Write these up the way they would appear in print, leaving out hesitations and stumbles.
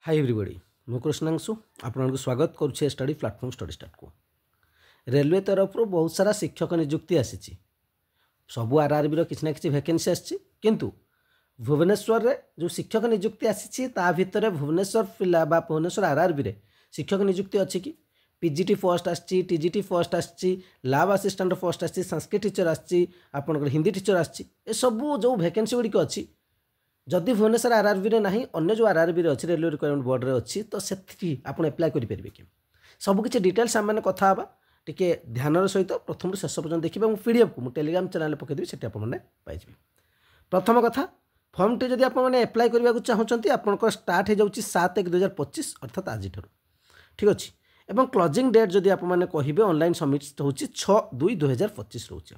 Hi everybody मु कृष्णांशु आपको स्वागत करुच्छे स्टडी प्लाटफॉर्म स्टडी स्टार्ट को रेलवे तरफ बहुत सारा शिक्षक नियुक्ति आसी सबू आरआरबी किसी ना कि वैकेंसी आसु भुवनेश्वर रे जो शिक्षक नियुक्ति आसी भितर भुवनेश्वर पिला भुवनेश्वर आरआरबी रे शिक्षक नियुक्ति अच्छी कि पीजीटी पोस्ट आसी टीजीटी पोस्ट आसी लैब असिस्टेंट पोस्ट आसी संस्कृत टीचर आपर हिंदी टीचर आसबू जो वैकेंसी गुड़िक अच्छी जदि भुवनेश्वर आरआरबी रे नहीं अन्य जो आरआरबी रे अच्छी रेलवे रिक्वायरमेंट बोर्ड रे अच्छी तो से आप एप्लाय करेंगे कि सबकि डिटेल्स आम कथा टी ध्यान सहित प्रथम शेष पर्यटन देखिए पीडीएफ को टेलीग्राम चैनल पकईदेवी से पाइबे। प्रथम कथा फर्म टी जब आप एप्लाय करने को चाहते आपंकर स्टार्ट हो जाऊँगी 7/1/2025 अर्थात आज ठीक अच्छे एवं क्लोजिंग डेट जदि आप कहे ऑनलाइन सबमिट हो 6/2/2025 रोचे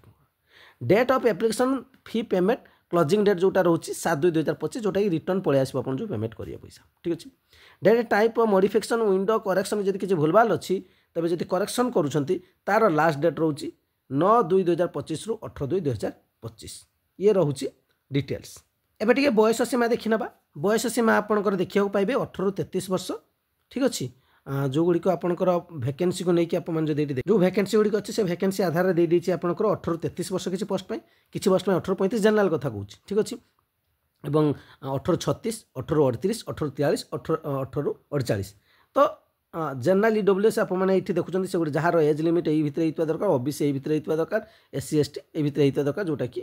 date of application fee payment closing date जोटा रोचे 7/2/2025 जोटा कि रिटर्न पलि आसो आप जो पेमेंट करेंगे पैसा ठीक अच्छे। Date type modification window correction जब किसी भूलभाल अच्छी तेज जब करेक्शन करुँच तार लास्ट डेट रोचे 9/2/2025 रु 18/2/2025 ये रोचे डिटेल्स। एबे टिके बयस सीमा देखी ना बयस सीमा आपंकर देखा पाइबे 18 रु 33 वर्ष ठीक अच्छे। जो गुड़िक आपंकर वैकेंसी को लेकिन आप जो वैकेंसी गुड़िक अच्छे से वैकेंसी आधार दे देती आपंकर 18 रु 33 वर्ष किसी पोस्ट किसी पोस्ट 18-35 जनरल कथा कहूँ ठीक अच्छे एवं 18-36 18-38 18-43 18-48 तो जनरल ईडब्ल्यूएस आप ये देखुं से गोटे जार एज लिमिट यही भितर होता दरकार ओबीसी यही भितर होता दरकार एससी एसटी ये भितर होता दरकार जोटा कि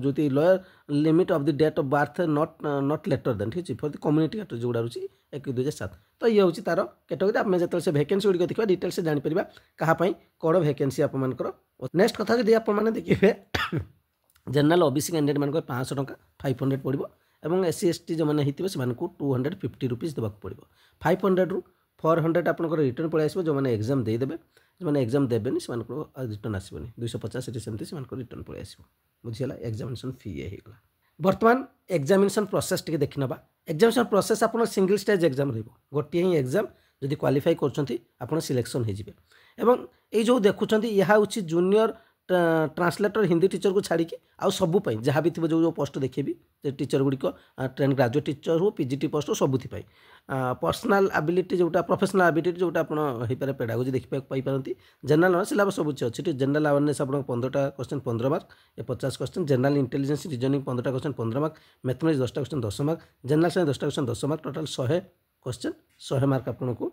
जो lower limit of the date of birth not later than ठीक है फॉर द कम्युनिटी कैटेगरी जोड़ा रोचे 1/2007 तो ये हूँ तार कैटेगरी आम जो से वैकेंसी गुड़िक देखा डिटेल्स जापर कहाँपाई कौन वैकेंसी आपर नेक्स्ट कथा जब आप देखिए जनरल ओबीसी कैंडिडेट मान 500 टका 500 पड़ो और एससी एसटी जो मैंने होते से 250 रुपीज देवाक पड़ो 500 रु 400 आपंकर रिटर्न पलि आसो जो मैंने एग्जाम देदेवे जो मैंने एग्जाम देवेनि से रिटर्न आसबनी 250 सेमती से रिटर्न पलि आसो बुझीगला एग्जामिनेशन फी ये होगा। बर्तमान एग्जामिनेशन प्रोसेस टी देखी ना एग्जामिनेशन प्रोसेस आप सिंगल स्टेज एग्जाम रोटे ही एग्जाम जदि क्वालिफाई कर सिलेक्शन हो जो देखुं यह हूँ जूनियर ट्रांसलेटर हिंदी टीचर को छाड़ी आउ सबू जहाँ भी थी जो पोस्ट देखेबी टीचर गुड़िक ट्रेन ग्रेजुएट टीचर हो पीजीटी पोस्ट हो सबुथि पर्सनाल एबिलिटी जोटा प्रोफेशनल एबिलिटी जोटा आपरे पेडागोजी देखिए जनरल नॉलेज सिलेबस सब अच्छी जनरल अवेयरनेस आप 15टा क्वेश्चन 15 मार्क ये 50 क्वेश्चन जनरल इंटेलिजेंस रीजनिंग 15टा क्वेश्चन 15 मार्क मैथमेटिक्स 10टा क्वेश्चन 10 मार्क जनरल साइंस 10टा question 10 mark total 100 question 100 mark आपको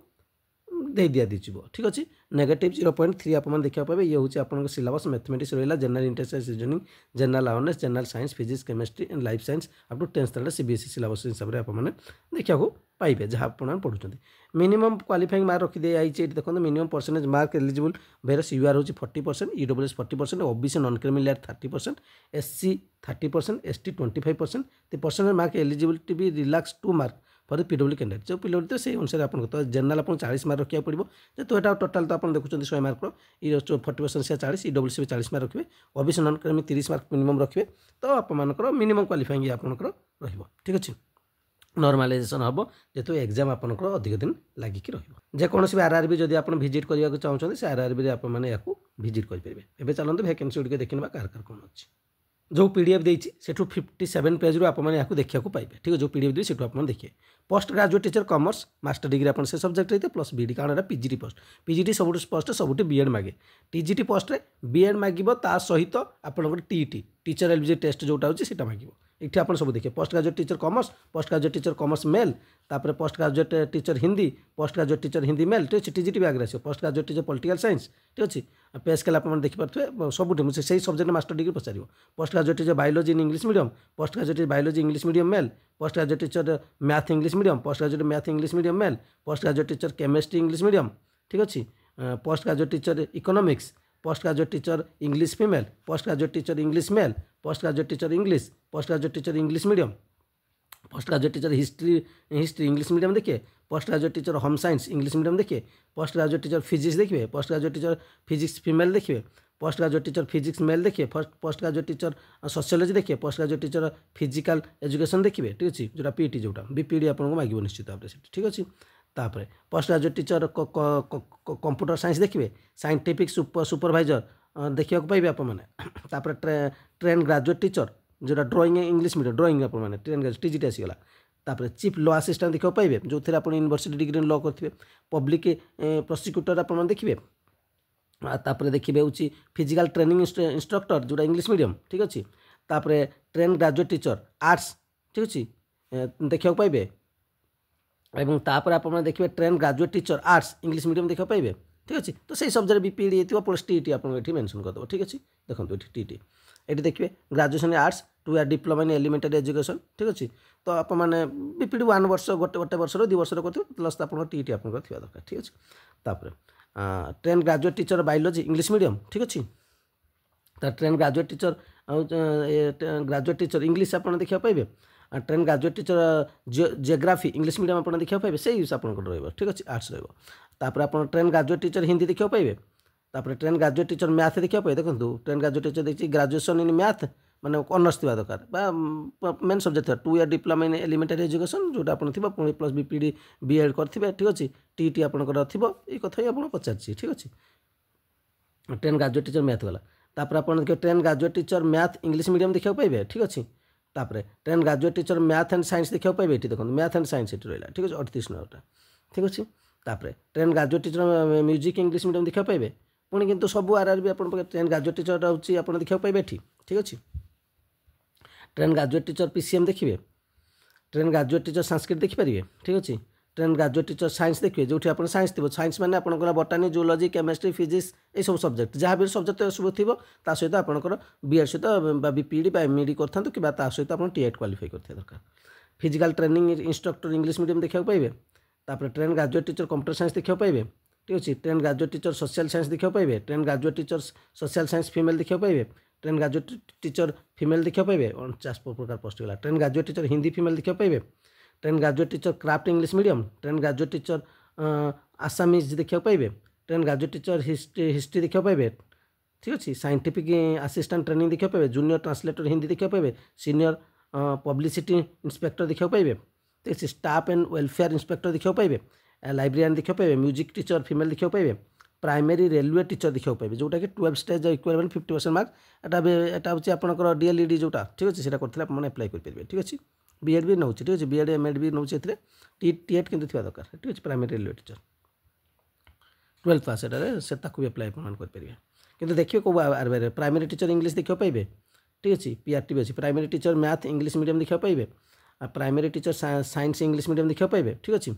दे दिया दीजिए ठीक अच्छे। नेगेटिव 0.3 आप देखा पाए ये हूँ आपको सिलेबस मैथमेटिक्स रहा general intelligence reasoning general awareness general science physics chemistry and life science up to 10th standard CBSE syllabus हिसाब से आपने देखा पाइबे जहाँ आप पढ़ुं मिनिमम क्वालिफाइंग मार्क रखी दिखाई देखो minimum percentage mark eligible versus UR हूँ 40% EWS 40% OBC non creamy layer 30% SC 30% ST 25% तो परसेंटेज मार्क एलिजिबिलिटी भी relax 2 mark for the PW candidate जो पीडब्ल्यू तो से अनुसार आप जनरल आप 40 मार्क रखा पड़ो तो यहाँ टोटाल तो आप देखुं 100 मार्क 40% से 40 ईडब्ल्यूसी भी 40 मार्क रखिए OBC non creamy 30 mark minimum रखिए तो आपर मिनिमम क्वालिफाइंग आपंकर ठीक अच्छे। नॉर्मलाइजेशन हम जेहेतु एग्जाम आपंकर अधिक दिन लगिक रोकौन भी आरआरबी जब आप भिजिट करने चाहते से आरआरबी आपने भिजिट करेंगे। एवं चलते वैकेंसी गुड़िक देखा कार कौन अच्छी जो पीडीएफ देती से 57 पेज रू आपने देखा पाइबे ठीक है जो पीडीएफ दी से आप देखिए post graduate teacher commerce master degree आप से सब्जेक्ट रही प्लस बीडी कारण पीजीटी पोस्ट पीजीटी सब पोस्ट सब बीएड मागे टीजीटी पोस्ट रे बीएड मागिबो ता सहित आपन टीईटी टीचर एलिजिबिलिटी टेस्ट जोटा होची सेटा मागिबो इठी आपन सब देखिए post graduate teacher commerce post graduate teacher commerce male तापर post graduate teacher Hindi post graduate teacher Hindi male ठीक है टीजीटी बैग आस post graduate teacher political science ठीक अच्छे पे स्केल आप देखिपे सब से सब्जेक्ट मास्टर डिग्री पचार post graduate teacher biology in English medium post graduate biology English medium male post graduate teacher math English medium post graduate math English medium male post graduate teacher chemistry English medium ठीक अच्छे post graduate teacher economics post graduate teacher English female post graduate teacher English male post graduate teacher English post graduate teacher English medium post graduate teacher history English medium देखिए post graduate teacher home science English medium देखिए post graduate teacher physics देखिए post graduate teacher physics female देखिए post graduate teacher physics male देखिए post graduate teacher sociology देखिए post graduate teacher physical education देखिए ठीक अच्छे जोटा पीटी जोटा बीपीडी आपको मांग निश्चित भाव से ठीक अच्छे। तापर post graduate teacher computer science देखिए साइंटिफिक सुपरवाइजर देखा पाइबे आप ट्रेन ग्रेजुएट टीचर जोटा ड्राइंग इंग्लिश मीडियम ड्राइंग आप ट्रेन ग्रेजुएट टीजीटी आसीगला तापर चीफ लॉ असिस्टेंट देखा पाइबे जो थे आप यूनिवर्सिटी डिग्री लॉ करते पब्लिक प्रोसिक्यूटर आप देखिए तापर देखिए हूँ फिजिकल ट्रेनिंग इंस्ट्रक्टर जोटा इंग्लिश मीडियम ठीक अच्छे तापर ट्रेन ग्रेजुएट टीचर आर्ट्स ठीक अच्छे देखा पाइबे एवं तापर आप देखिए train graduate teacher arts English medium देखा पाइबे ठीक अच्छे तो सही सब्जेक्ट बीपीडी होती प्लस टीटी आपको मेंशन करदेव ठीक अच्छे देखो ये टीटी ये देखिए graduation arts 2 year diploma in elementary education ठीक अच्छे तो आप बीपीडी 1 वर्ष गोटे वर्ष 2 वर्ष करते प्लस आप टीटी आप दरकार ठीक अच्छे तापर trained graduate teacher biology English medium ठीक अच्छे trained graduate teacher graduate teacher English आप देखा पाइबे trained graduate teacher geography English medium आप देखा पाइबे से आपको ठीक अच्छे आर्ट्स तापर आप ट्रेन ग्रेजुएट टीचर हिंदी देखा पाइबे तापर ट्रेन ग्रेजुएट टीचर मैथ देखा पाइबे देखो ट्रेन ग्रेजुएट टीचर देखिए ग्रेजुएशन इन मैथ माने ऑनर्स थी दरकार मेन सब्जेक्ट था 2 year diploma in elementary education जोटा आप प्लस बीपीडी बीएड करेंगे ठीक अच्छे टीटी आपंकर ये कथा ही आप पचार ठीक अच्छे ट्रेन ग्रेजुएट टीचर मैथ गला तापर आप देखिए train graduate teacher math English medium देखा पाइबे ठीक अच्छे तापर trained graduate teacher math and science देखा पाइबे ये देखो मैथ एंड साइंस ये रहा ठीक अच्छे 38 नंबर ठीक अच्छे तापर trained graduate teacher music English medium देखा पाइबे पुणी किंतु सब आरआरबी आप ट्रेन ग्रेजुएट टीचर होची आप देखा पाइबे ठीक अच्छे ट्रेन ग्रेजुएट टीचर पीसीएम देखिए ट्रेन ग्रेजुएट टीचर संस्कृत देखिपारे ठीक अच्छे ट्रेन ग्रेजुएट टीचर साइंस देखिए जो आप साइंस थी साइंस मैंने आपंकर बटानी जूलॉजी केमिस्ट्री फिजिक्स ये सब सब्जेक्ट जहाँ भी सब्जेक्ट सब थी सहित आपंकर बीएड सहित बीपीडी एमईडी करता कि सहित आप टीएड क्वालिफाई करते दरकार physical training instructor English medium देखा पाइबे तापर trained graduate teacher computer science देखा पाइबे ठीक अच्छे trained graduate teacher social science देखा पाइबे trained graduate teacher social science female देखा पाइबे ट्रेन ग्रेजुएट टीचर फीमेल देखा पाइबे 49 प्रकार पोस्ट गला trained graduate teacher Hindi female देखा पाइबे trained graduate teacher craft English medium trained graduate teacher Assamese देखा पाइबे ट्रेन ग्रेजुएट टीचर हिस्ट्री देखा पाइबे ठीक अच्छे साइंटिफिक असिस्टेंट ट्रेनिंग देखा पाइबे जूनियर ट्रांसलेटर हिंदी देखा पाइबे सीनियर पब्लिसिटी इंस्पेक्टर देखा पाइबे ठीक है स्टाफ एंड वेलफेयर इंस्पेक्टर देखा पाइबे लाइब्रेरियन देखा पाइबे म्यूजिक टीचर फीमेल देखा पाइबे प्राइमरी रेलवे टीचर देखा पाइबे जोटा कि 12 स्टेज इक्विवेलेंट 50% मार्क एटा हूँ आपंकर डीएलईडी जोटा ठीक अच्छे से करते आपने अप्लाई करेंगे ठीक अच्छे बीएड भी नौ ठीक अच्छे बीएड एमएड भी नौ टीएड किंतु थी दरकार ठीक अच्छे प्राइमरी रेलवे टीचर 12th पास से भी अप्लाई करेंगे किंतु देखिए कौ आरबीआई प्राइमरी टीचर इंग्लिश देखा पाइबे ठीक अच्छे पीआरटी भी अच्छे primary teacher math English medium देखा पाइबे primary teacher science English medium देखा पाइबे ठीक अच्छे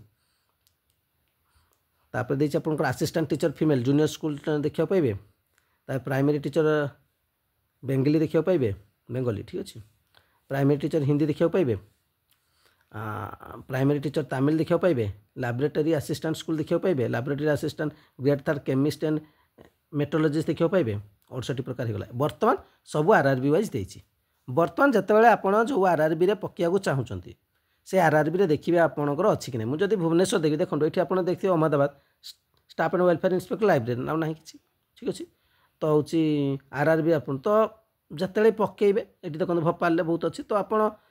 तापर देखिए आप assistant teacher female junior school देखा पाइबे प्राइमरी टीचर बेंगली देखा पाइबे बेंगली ठीक अच्छे प्राइमरी टीचर हिंदी देखा पाइबे प्राइमरी टीचर तमिल देखा पाइबे लैबोरेटरी असिस्टेंट स्कूल देखा पाइबे laboratory assistant grade 3 chemist and metrologist देखा पाइबे 68 प्रकार होगा बर्तमान सब आरआरबी वाइज देती बर्तमान जितेबाला आपड़ जो आरआरबी पकड़ा चाहूँगी से आरआरबी देखिए आपंकर अच्छी कि नहीं मुझे भुवनेश्वर देखिए देखो ये आप देखिए Ahmedabad staff and welfare inspector library ना ना कि ठीक अच्छे तो हूँ आरआरबी आप तो जिते पकेबे ये देखो भोपाल बहुत अच्छी तो आप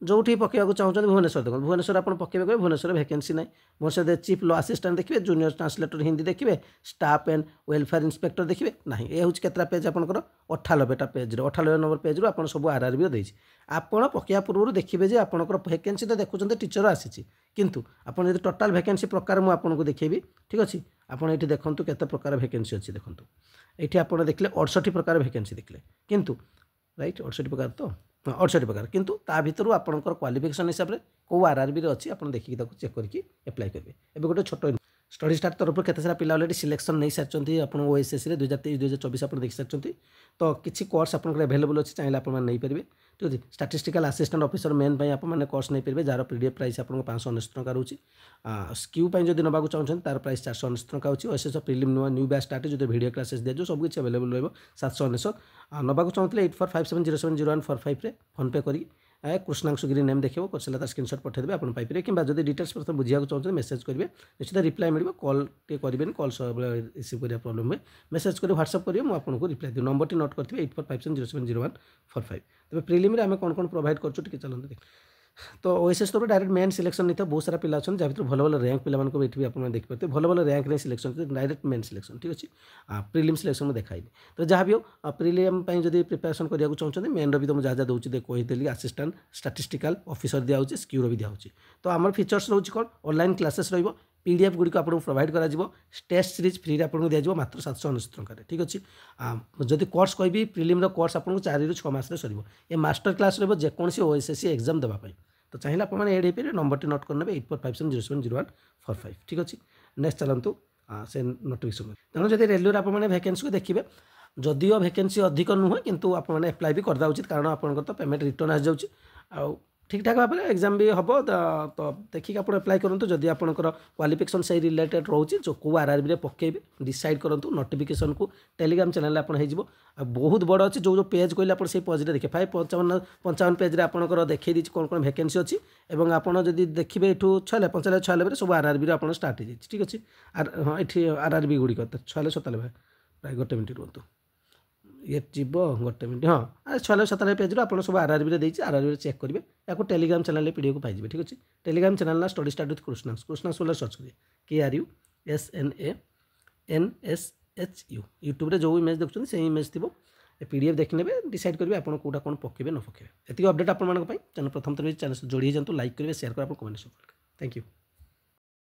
जो पकड़ा चाहते भुवनेश्वर देखो भुवनेश्वर आप पकेबे भुवनेश्वर वैकेंसी ना भुवनेश्वर चीफ लॉ असिस्टेंट देखिए जूनियर ट्रांसलेटर हिंदी देखिए स्टाफ एंड वेलफेयर इंस्पेक्टर देखिए ना ये हूँ केतटा पेज आपंकर 98टा पेज 98 नंबर पेज रू आप सब आरआरबी देती आपड़ पकड़ा पूर्व देखिए जे आपंकर वैकेंसी तो देखुं टीचर आसी किंतु आपड़ जो टोटाल वैकेंसी प्रकार मुझे आपको देखी ठीक अच्छे आपड़ ये देखूँ केते प्रकार वैकेंसी अच्छी देखूँ ये आप देखले 68 प्रकार वैकेंसी देखले किंतु राइट 68 प्रकार तो 68 प्रकार किंतु ता भितर आपंकर क्वालिफिकेशन हिसाब से कौ आरआरबी अच्छी आप देखिए चेक करके अप्लाई करेंगे एवं गोटे छोट स्टडी स्टार्ट तरफ केते सारा पिला अलरेडी सिलेक्शन नहीं सारी आप ओएसएससी 2023-2024 आप देखी सारी तो किसी कोर्स आप अवेलेबल अच्छी चाहिए आप नहीं पारे ठीक अच्छे स्टैटिस्टिकल असिस्टेंट ऑफिसर मेन आपने कोर्स नहीं पारे जार पीडीएफ प्राइस आपको 519 टका रोचे स्क्यू जब नाक चाहते तार प्राइस 419 टका अच्छी OSS prelim new batch start जो वीडियो क्लासेस दिया सब किसी अवेलेबल रहा 719 नाक चाहते 8457070145 फोन पे करी कृष्णांशु गिरी नेम देखो करसला तार स्क्रीनशॉट पठेदेवे आप पाइपर कि जब डिटेल्स प्रथम बुझा चाहते मेसेज करेंगे निश्चित रिप्लाई मिले कॉल टे करेंगे कॉल सब रिसीव कर प्रोब्लेम हुए मेसेज कर व्हाट्सअप करेंगे मुझे आपको रिप्लाई देवी नंबर टी नोट करेंगे 8457070145 तेज प्रिलिम आम कौन कौन प्रोवाइड कर चलते देख तो ओएसएस तरफ डायरेक्ट मेन सिलेक्शन नहीं था, बहुत सारा पिला अच्छा जहाँ भर भल भल रैंक पिला ये आप देखिए भल भल रैंक नहीं सिलेक्शन डायरेक्ट मेन सिलेक्शन ठीक अच्छे प्रिलिम सिलेक्शन में देखाई तो जहाँ भी हो प्रिलिम जब प्रिपेरेसन कराया चाहते मेन भी तो जहाँ जहाँ दूसरी कही असिस्टेंट स्टाटिस्टिकल ऑफिसर दिखाई स्क्यूर भी दिखाई तो आम फीचर्स रोचे कौन ऑनलाइन क्लासेस रो पीडीएफ गुड़ी आपको प्रोवाइड करा टेस्ट सीरीज फ्री आपको दिया मात्र 799 टंका ठीक अच्छे जदि कोर्स कहि प्रिलिम कोर्स आपको 4 ରୁ 6 मास सर ये मास्टर क्लास रो जेकोसी ओएसएससी एग्जाम देवाई तो चाहिए आपने एड हो नंबर टी नोट करने 8457070145 ठीक अच्छे नेक्स्ट चलतु से नोटिफिकेशन तेणु जब रेलवे आपने वैकेंसी को देखिए जदिओ वैकेंसी अधिक नुहे किंतु आपने एप्लाई भी करदा उचित कारण आपंकर तो पेमेंट रिटर्न आ जाऊँगी ठीक ठाक भाव में एग्जाम भी हम तो देखिए आप एप्लाई करूँ जदि आपंकर क्वालिफिकेशन से रिलेटेड रोचे जो कौ आरआरबी रे पकेबे डिसाइड करूँ नोटिफिकेशन को टेलीग्राम चैनल आप बहुत बड़ अच्छे जो पेज कहले आप पेज देखिए 55 पेज आपंकर देखी दी कौन कौन वैकेंसी अच्छी और आपड़ जब देखिए यू 96 सब आरआरबी आप स्टार्ट हो ठीक अच्छे हाँ ये आरआरबी गुड़िक 96 प्राय गोटे मिनट रुहतु ये जीव गोटे मिनट हाँ 96 पेज आप सब आरआरबी आरआरबी चेक करेंगे या टेलीग्राम चैनल पीडीएफ पाइबे ठीक अच्छे टेलीग्राम चैनल ना स्टडी स्टार्ट विथ कृष्णांश बोले सर्च करेंगे KRUSNANSHU यूट्यूब रे जो इमेज देखते से इमेज थी पीडीएफ देखने डिसाइड करेंगे आप कौटा कौन पकेबे न पकेबे ये अपडेट आप चैनल प्रथम थर चैनल जोड़ी जातु लाइक करेंगे शेयर करेंगे कमेंट थैंक यू।